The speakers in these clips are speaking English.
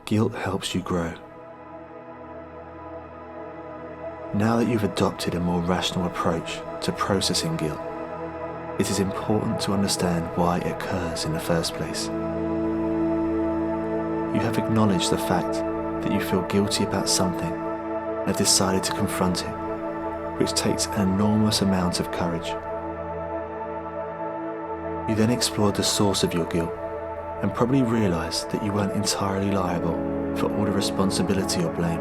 Guilt helps you grow. Now that you've adopted a more rational approach to processing guilt, it is important to understand why it occurs in the first place. You have acknowledged the fact that you feel guilty about something and have decided to confront it, which takes an enormous amount of courage. You then explored the source of your guilt and probably realized that you weren't entirely liable for all the responsibility or blame.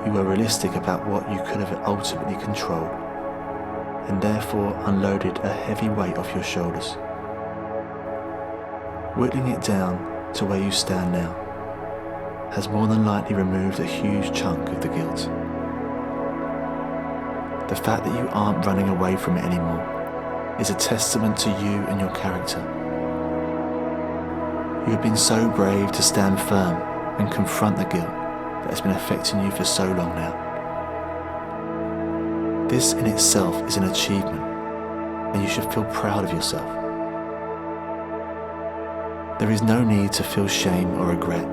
You were realistic about what you could have ultimately controlled, and therefore unloaded a heavy weight off your shoulders. Whittling it down to where you stand now has more than likely removed a huge chunk of the guilt. The fact that you aren't running away from it anymore is a testament to you and your character. You have been so brave to stand firm and confront the guilt that has been affecting you for so long now. This in itself is an achievement, and you should feel proud of yourself. There is no need to feel shame or regret.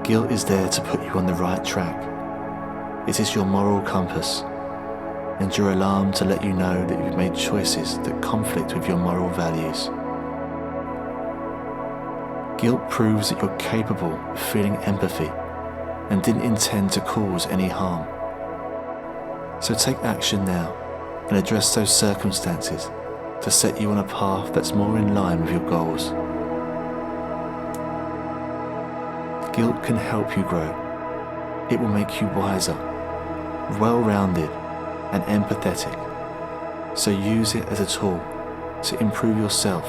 Guilt is there to put you on the right track. It is your moral compass, and your alarm to let you know that you've made choices that conflict with your moral values. Guilt proves that you're capable of feeling empathy and didn't intend to cause any harm. So take action now and address those circumstances to set you on a path that's more in line with your goals. Guilt can help you grow. It will make you wiser, well-rounded, and empathetic. So use it as a tool to improve yourself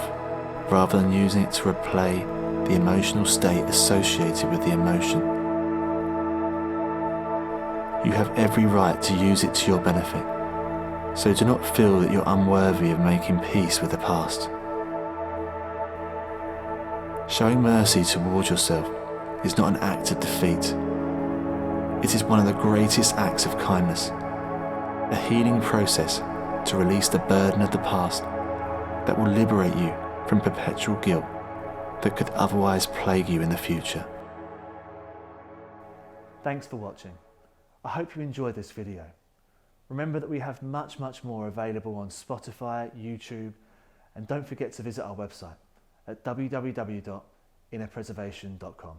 rather than using it to replay the emotional state associated with the emotion. You have every right to use it to your benefit, so do not feel that you're unworthy of making peace with the past. Showing mercy towards yourself is not an act of defeat. It is one of the greatest acts of kindness, a healing process to release the burden of the past that will liberate you from perpetual guilt that could otherwise plague you in the future. Thanks for watching. I hope you enjoyed this video. Remember that we have much more available on Spotify, YouTube, and don't forget to visit our website at www.innerpreservation.com.